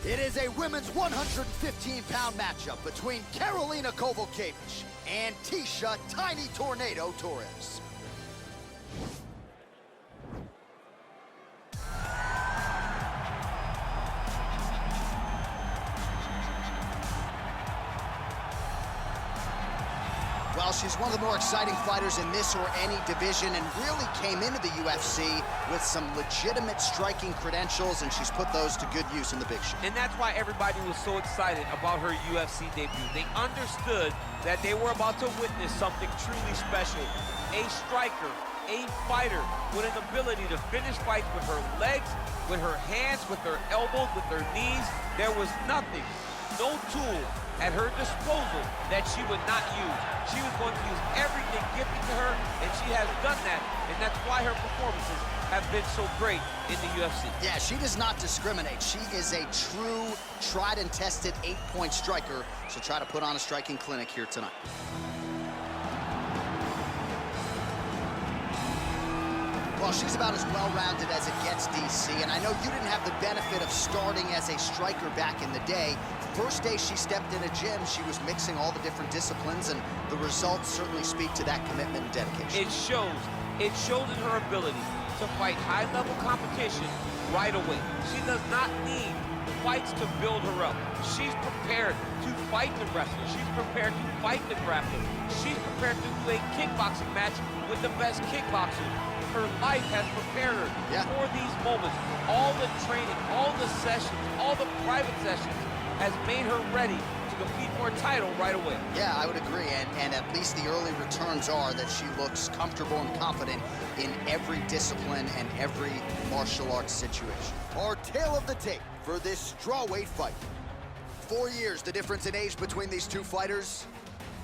It is a women's 115-pound matchup between Karolina Kowalkiewicz and Tecia Tiny Tornado Torres. Well, she's one of the more exciting fighters in this or any division and really came into the UFC with some legitimate striking credentials, and she's put those to good use in the big show. And that's why everybody was so excited about her UFC debut. They understood that they were about to witness something truly special. A striker, a fighter with an ability to finish fights with her legs, with her hands, with her elbows, with her knees. There was nothing, no tool at her disposal that she would not use. She was going to use everything given to her, and she has done that, and that's why her performances have been so great in the UFC. Yeah, she does not discriminate. She is a true, tried and tested 8-point striker. She'll try to put on a striking clinic here tonight. Well, she's about as well-rounded as it gets, DC, and I know you didn't have the benefit of starting as a striker back in the day. First day she stepped in a gym, she was mixing all the different disciplines, and the results certainly speak to that commitment and dedication. It shows. It shows in her ability to fight high-level competition right away. She does not need fights to build her up. She's prepared to fight the wrestler. She's prepared to fight the grappler. She's prepared to do a kickboxing match with the best kickboxers. Her life has prepared her for these moments. All the training, all the sessions, all the private sessions has made her ready to compete for a title right away. Yeah, I would agree, and at least the early returns are that she looks comfortable and confident in every discipline and every martial arts situation. Our tale of the tape for this strawweight fight. 4 years, the difference in age between these two fighters,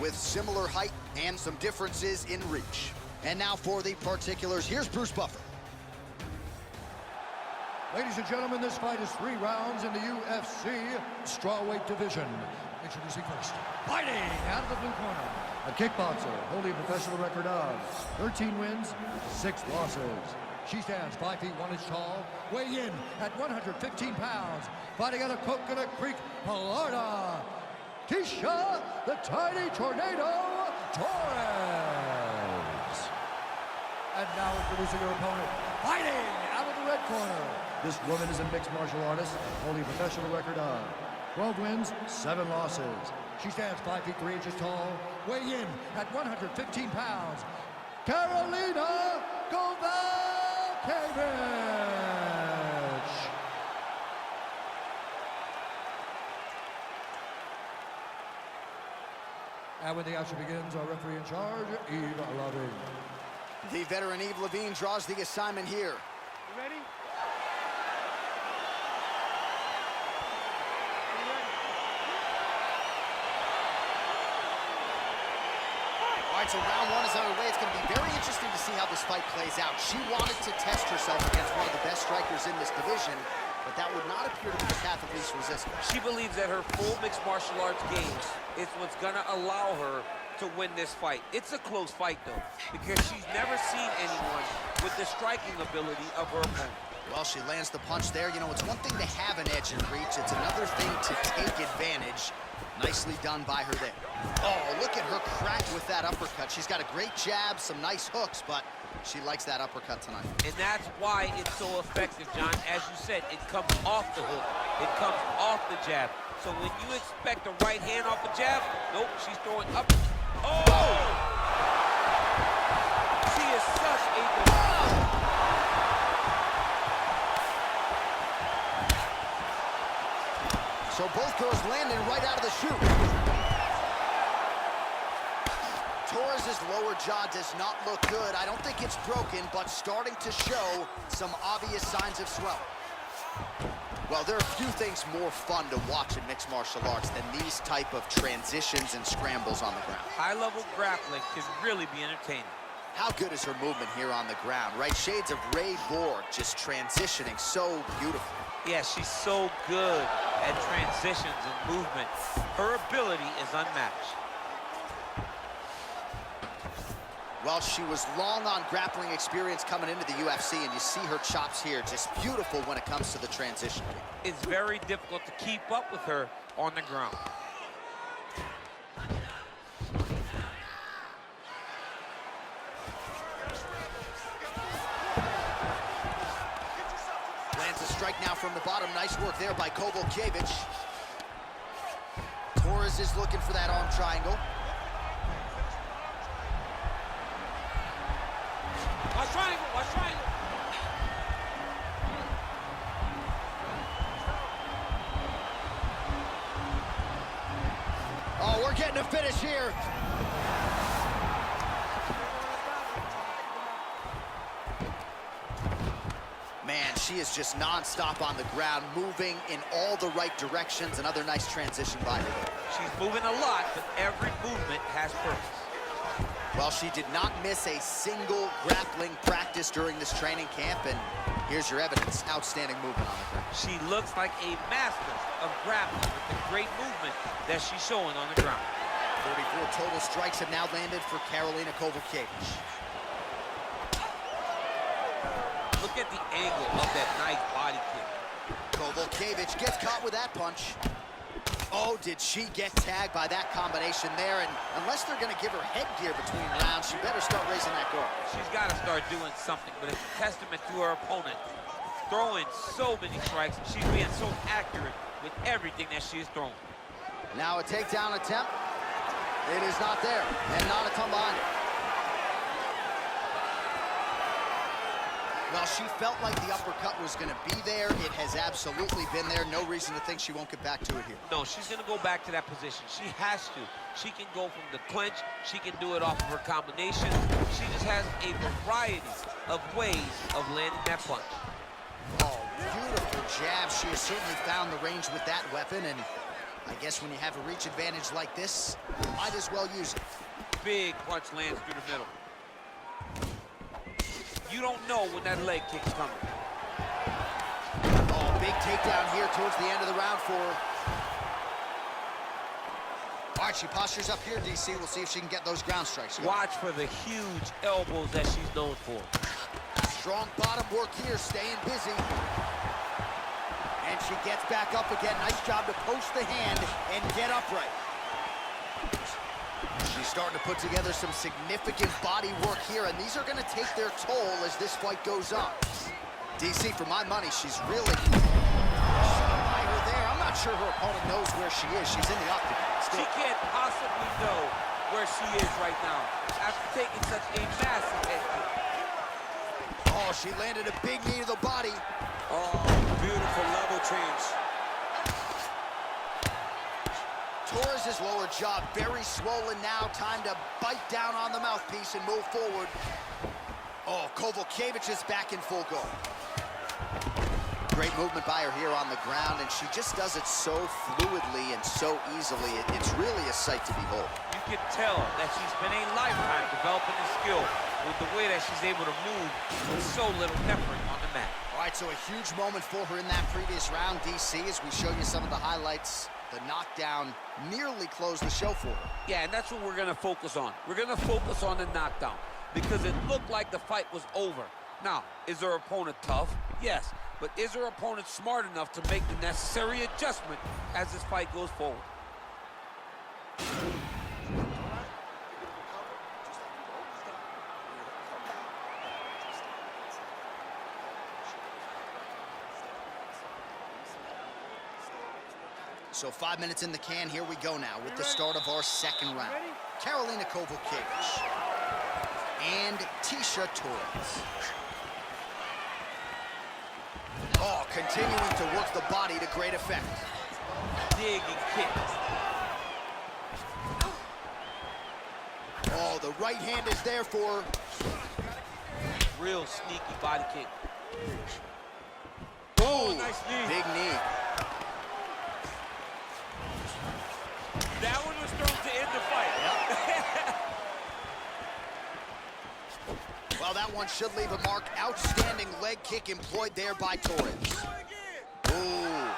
with similar height and some differences in reach. And now for the particulars, here's Bruce Buffer. Ladies and gentlemen, this fight is 3 rounds in the UFC strawweight division. Introducing first, fighting out of the blue corner, a kickboxer holding a professional record of 13 wins, 6 losses. She stands 5 feet 1 inch tall, weighing in at 115 pounds, fighting out of Coconut Creek, Florida, Tecia, the Tiny Tornado Torres. And now introducing her opponent, fighting out of the red corner. This woman is a mixed martial artist, holding a professional record of 12 wins, 7 losses. She stands 5 feet 3 inches tall, weighing in at 115 pounds. Karolina Kowalkiewicz. And when the action begins, our referee in charge, Eve Loving. The veteran Eve Levine draws the assignment here. You ready? All right, so round 1 is underway. It's going to be very interesting to see how this fight plays out. She wanted to test herself against one of the best strikers in this division, but that would not appear to be the path of least resistance. She believes that her full mixed martial arts games is what's going to allow her to win this fight. It's a close fight, though, because she's never seen anyone with the striking ability of her opponent. Well, she lands the punch there. You know, it's one thing to have an edge in reach. It's another thing to take advantage. Nicely done by her there. Oh, look at her crack with that uppercut. She's got a great jab, some nice hooks, but she likes that uppercut tonight. And that's why it's so effective, John. As you said, it comes off the hook. It comes off the jab. So when you expect a right hand off the jab, nope, she's throwing up. Oh! She is such a So both girls landing right out of the chute. Torres' lower jaw does not look good. I don't think it's broken, but starting to show some obvious signs of swelling. Well, there are few things more fun to watch in mixed martial arts than these type of transitions and scrambles on the ground. high-level grappling can really be entertaining. How good is her movement here on the ground, right? Shades of Ray Borg, just transitioning so beautiful. Yeah, she's so good at transitions and movement. Her ability is unmatched. Well, she was long on grappling experience coming into the UFC, and you see her chops here, just beautiful when it comes to the transition. It's very difficult to keep up with her on the ground. Lands a strike now from the bottom. Nice work there by Kowalkiewicz. Torres is looking for that arm triangle. Watch triangle, watch triangle. Oh, we're getting a finish here. Man, she is just non-stop on the ground, moving in all the right directions. Another nice transition by her. She's moving a lot, but every movement has purpose. Well, she did not miss a single grappling practice during this training camp, and here's your evidence. Outstanding movement on the ground. She looks like a master of grappling with the great movement that she's showing on the ground. 34 total strikes have now landed for Karolina Kowalkiewicz. Look at the angle of that nice body kick. Kowalkiewicz gets caught with that punch. Oh, did she get tagged by that combination there? And unless they're going to give her headgear between rounds, she better start raising that guard. She's got to start doing something, but it's a testament to her opponent. Throwing so many strikes, and she's being so accurate with everything that she is throwing. Now a takedown attempt. It is not there, and not a ton behind it. Well, she felt like the uppercut was going to be there. It has absolutely been there. No reason to think she won't get back to it here. No, she's going to go back to that position. She has to. She can go from the clinch. She can do it off of her combination. She just has a variety of ways of landing that punch. Oh, beautiful jab. She has certainly found the range with that weapon, and I guess when you have a reach advantage like this, you might as well use it. Big punch lands through the middle. You don't know when that leg kick's coming. Oh, big takedown here towards the end of the round for her. All right, she postures up here, DC. We'll see if she can get those ground strikes. Watch for the huge elbows that she's known for. Strong bottom work here, staying busy. And she gets back up again. Nice job to post the hand and get upright. She's starting to put together some significant body work here, and these are going to take their toll as this fight goes on. DC, for my money, she's really by her there. I'm not sure her opponent knows where she is. She's in the octagon. She can't possibly know where she is right now after taking such a massive head kick. Oh, she landed a big knee to the body. Oh, beautiful level change. Torres' lower jaw very swollen now. Time to bite down on the mouthpiece and move forward. Oh, Kowalkiewicz is back in full go. Great movement by her here on the ground, and she just does it so fluidly and so easily. It's really a sight to behold. You can tell that she's been a lifetime developing the skill with the way that she's able to move with so little effort on the mat. All right, so a huge moment for her in that previous round, DC, as we show you some of the highlights. The knockdown nearly closed the show for her. Yeah, and that's what we're going to focus on. We're going to focus on the knockdown because it looked like the fight was over. Now, is her opponent tough? Yes. But is her opponent smart enough to make the necessary adjustment as this fight goes forward? So 5 minutes in the can, here we go now with the start of our second round. Karolina Kowalkiewicz and Tecia Torres. Oh, continuing to work the body to great effect. Dig and kick. Oh, the right hand is there for her. Real sneaky body kick. Oh, nice knee. Big knee. That one was thrown to end the fight. Yep. Well, that one should leave a mark. Outstanding leg kick employed there by Torres. Ooh.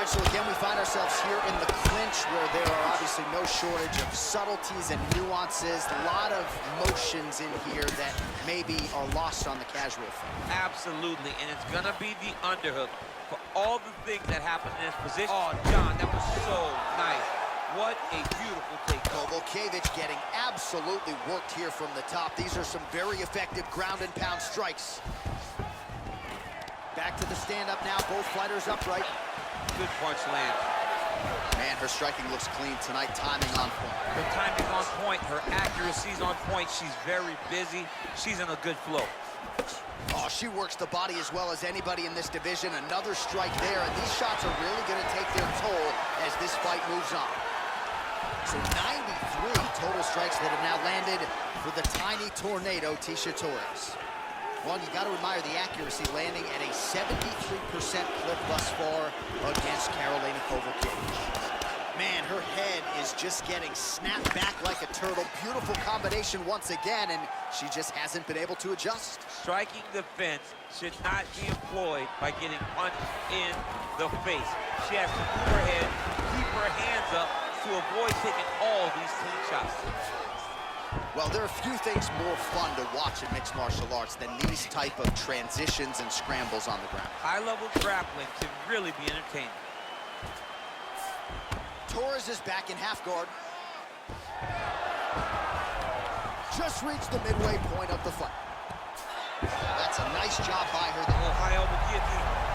right, so again, we find ourselves here in the clinch where there are obviously no shortage of subtleties and nuances. A lot of motions in here that maybe are lost on the casual fan. Absolutely, and it's gonna be the underhook for all the things that happen in this position. Oh, John, that was so nice. What a beautiful take. Kowalkiewicz getting absolutely worked here from the top. These are some very effective ground and pound strikes. Back to the stand-up now, both fighters upright. Good punch lands. Man, her striking looks clean tonight, timing on point. Her timing on point, her accuracy's on point. She's very busy. She's in a good flow. Oh, she works the body as well as anybody in this division. Another strike there, and these shots are really going to take their toll as this fight moves on. So 93 total strikes that have now landed for the tiny tornado, Tecia Torres. Well, you got to admire the accuracy, landing at a 73% clip thus far against Karolina Kowalkiewicz. Man, her head is just getting snapped back like a turtle. Beautiful combination once again, and she just hasn't been able to adjust. Striking the fence should not be employed by getting punched in the face. She has to move her head, keep her hands up to avoid taking all these clean shots. Well, there are few things more fun to watch in mixed martial arts than these type of transitions and scrambles on the ground. High-level grappling can really be entertaining. Torres is back in half guard. Just reached the midway point of the fight. That's a nice job by her. Oh, high elbow guillotine.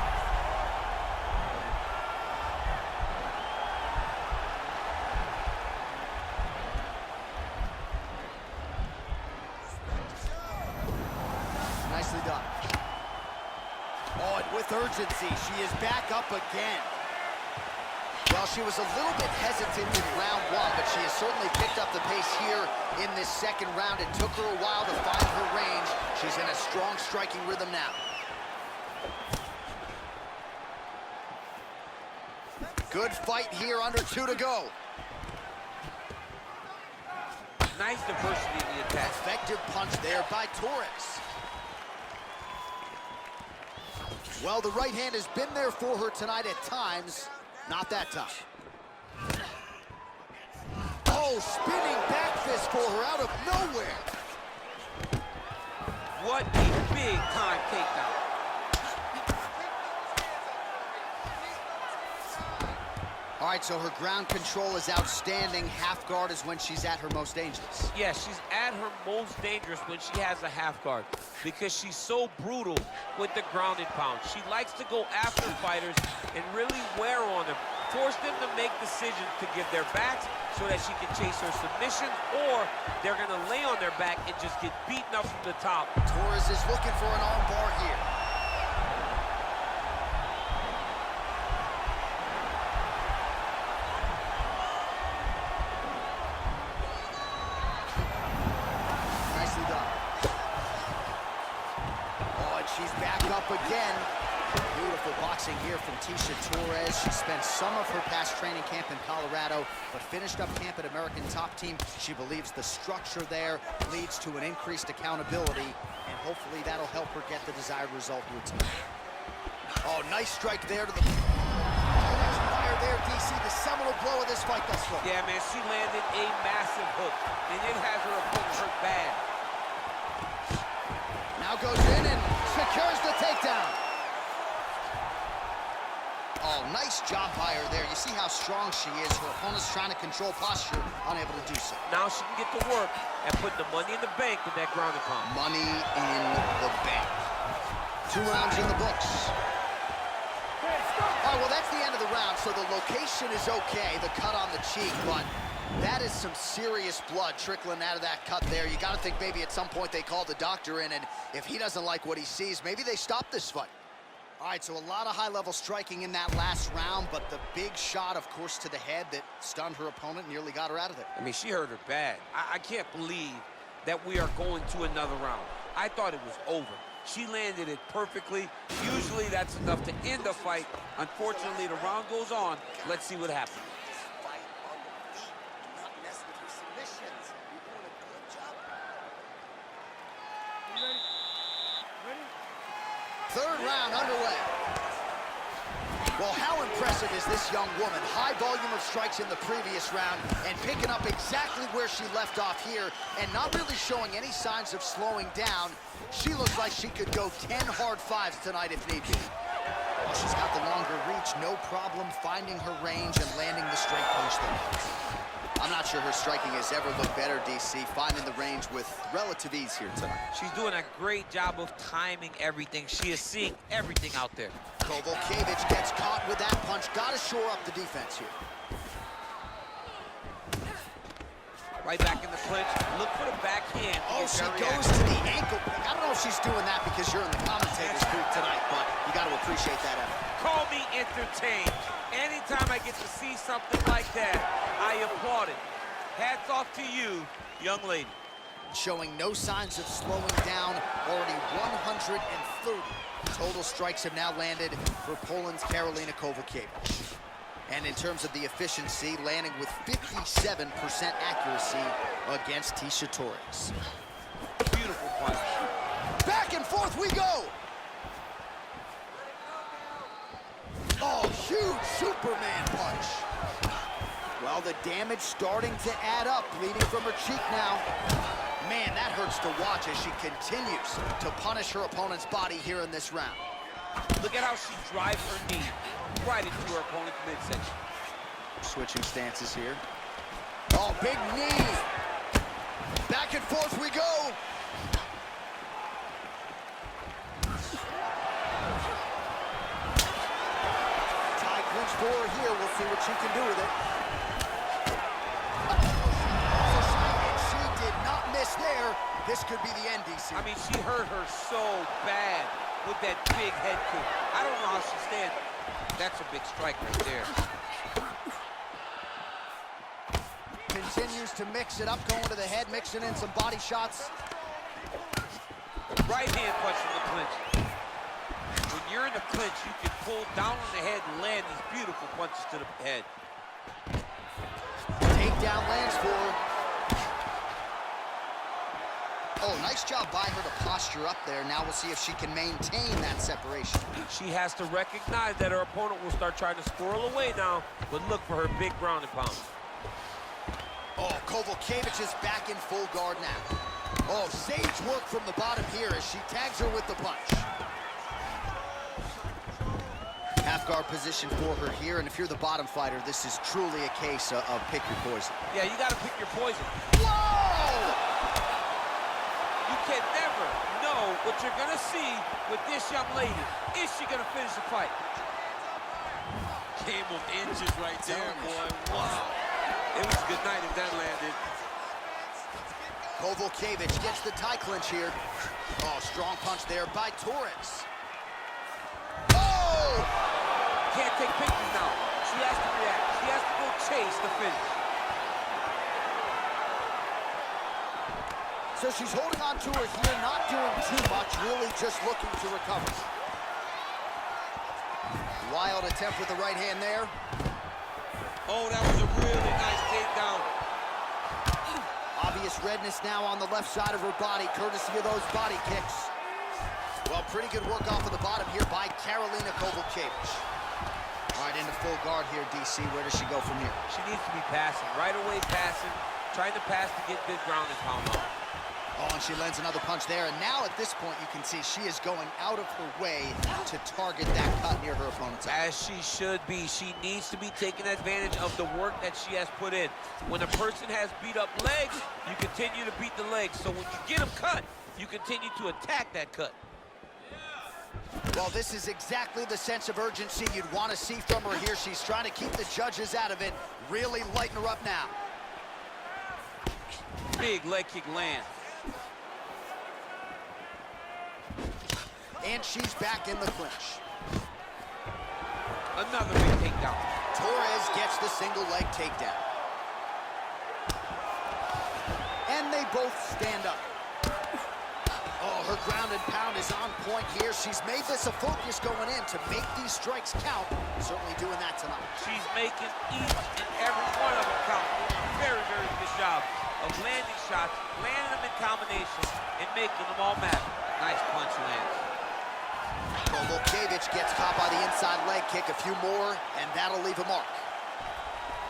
Nicely done. Oh, and with urgency, she is back up again. Well, she was a little bit hesitant in round one, but she has certainly picked up the pace here in this second round. It took her a while to find her range. She's in a strong striking rhythm now. Good fight here, under 2 to go. Nice diversity in the attack. Effective punch there by Torres. Well, the right hand has been there for her tonight at times. Not that time. Oh, spinning back fist for her out of nowhere. What a big-time takedown. All right, so her ground control is outstanding. Half guard is when she's at her most dangerous. Yeah, she's at her most dangerous when she has a half guard because she's so brutal with the ground and pound. She likes to go after fighters and really wear on them, force them to make decisions to give their backs so that she can chase her submission, or they're going to lay on their back and just get beaten up from the top. Torres is looking for an arm bar here. She's back up again. Beautiful boxing here from Tecia Torres. She spent some of her past training camp in Colorado, but finished up camp at American Top Team. She believes the structure there leads to an increased accountability, and hopefully that'll help her get the desired result routine. Oh, nice strike there to the fire there, DC. The seminal blow of this fight thus far. Yeah, man, she landed a massive hook, and it has her opponent hurt bad. Now goes in and secures the takedown. Oh, nice job by her there. You see how strong she is. Her opponent's trying to control posture, unable to do so. Now she can get to work and put the money in the bank with that ground and pound. Money in the bank. 2 rounds in the books. All right, well, that's the end of the round, so the location is okay, the cut on the cheek, but that is some serious blood trickling out of that cut there. You got to think maybe at some point they call the doctor in, and if he doesn't like what he sees, maybe they stop this fight. All right, so a lot of high-level striking in that last round, but the big shot, of course, to the head that stunned her opponent, nearly got her out of there. I mean, she hurt her bad. I can't believe that we are going to another round. I thought it was over. She landed it perfectly. Usually that's enough to end the fight. Unfortunately, the round goes on. Let's see what happens. Third round underway. Well, how impressive is this young woman? High volume of strikes in the previous round and picking up exactly where she left off here and not really showing any signs of slowing down. She looks like she could go 10 hard fives tonight if need be. Well, she's got the longer reach, no problem finding her range and landing the straight punch there. I'm not sure her striking has ever looked better, DC, finding the range with relative ease here tonight. She's doing a great job of timing everything. She is seeing everything out there. Kowalkiewicz gets caught with that punch. Got to shore up the defense here. Right back in the clinch. Look for the backhand. Oh, she goes to the ankle pick. I don't know if she's doing that because you're in the commentator's booth tonight, but you got to appreciate that effort. Call me entertained. Anytime I get to see something like that, I applaud it. Hats off to you, young lady. Showing no signs of slowing down, already 130 total strikes have now landed for Poland's Karolina Kowalkiewicz. And in terms of the efficiency, landing with 57% accuracy against Tecia Torres. Beautiful punch. Back and forth we go! Oh, huge Superman punch. Well, the damage starting to add up, bleeding from her cheek now. Man, that hurts to watch as she continues to punish her opponent's body here in this round. Look at how she drives her knee right into her opponent's midsection. Switching stances here. Oh, big knee. Back and forth we go. Tie clinch for her here. We'll see what she can do with it. She did not miss there. This could be the end, DC. I mean, she hurt her so bad with that big head kick. I don't know how she stands. That's a big strike right there. Continues to mix it up, going to the head, mixing in some body shots. Right hand punch in the clinch. When you're in the clinch, you can pull down on the head and land these beautiful punches to the head. Takedown lands for her. Oh, nice job by her to posture up there. Now we'll see if she can maintain that separation. She has to recognize that her opponent will start trying to squirrel away now, but look for her big ground and pound. Oh, Kowalkiewicz is back in full guard now. Oh, sage work from the bottom here as she tags her with the punch. Half guard position for her here, and if you're the bottom fighter, this is truly a case of pick your poison. Yeah, you gotta pick your poison. Whoa! You can never know what you're gonna see with this young lady. Is she gonna finish the fight? Game of inches right there, boy. Wow. It was a good night if that landed. Kowalkiewicz gets the tie clinch here. Oh, strong punch there by Torres. Oh! Can't take pictures now. She has to react. She has to go chase the finish. So she's holding on to her here, not doing too much, really just looking to recover. Wild attempt with the right hand there. Oh, that was a really nice takedown. Obvious redness now on the left side of her body, courtesy of those body kicks. Well, pretty good work off of the bottom here by Karolina Kowalkiewicz. All right, into full guard here, DC. Where does she go from here? She needs to be passing, right away passing, trying to pass to get good ground and pound off. Oh, and she lands another punch there. And now at this point, you can see she is going out of her way to target that cut near her opponent's eye. As she should be. She needs to be taking advantage of the work that she has put in. When a person has beat up legs, you continue to beat the legs. So when you get them cut, you continue to attack that cut. Well, this is exactly the sense of urgency you'd want to see from her here. She's trying to keep the judges out of it. Really lighten her up now. Big leg kick lands. And she's back in the clinch. Another big takedown. Torres gets the single leg takedown. And they both stand up. Oh, her ground and pound is on point here. She's made this a focus going in to make these strikes count. Certainly doing that tonight. She's making each and every one of them count. Very, very good job of landing shots, landing them in combination, and making them all matter. Nice punch lands. Kowalkiewicz gets caught by the inside leg kick. A few more, and that'll leave a mark.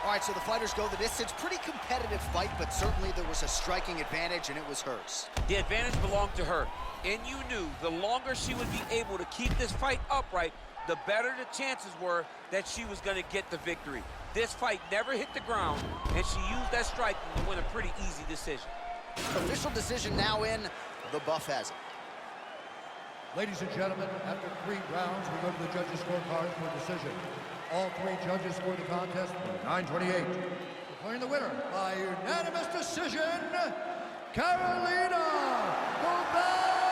All right, so the fighters go the distance. Pretty competitive fight, but certainly there was a striking advantage, and it was hers. The advantage belonged to her, and you knew the longer she would be able to keep this fight upright, the better the chances were that she was going to get the victory. This fight never hit the ground, and she used that striking to win a pretty easy decision. Official decision now in. The buff has it. Ladies and gentlemen, after 3 rounds, we go to the judges' scorecard for decision. All 3 judges scored the contest 9-28. Declaring the winner by unanimous decision, Karolina Kowalkiewicz.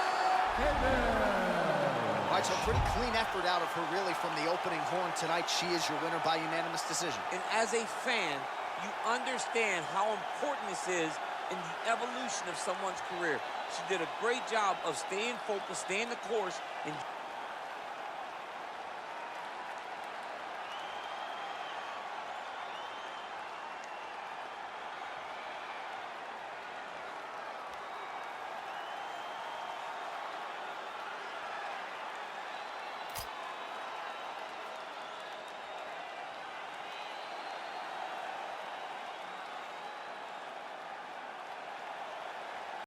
All right, so a pretty clean effort out of her, really, from the opening horn tonight. She is your winner by unanimous decision. And as a fan, you understand how important this is in the evolution of someone's career. She did a great job of staying focused, staying the course, and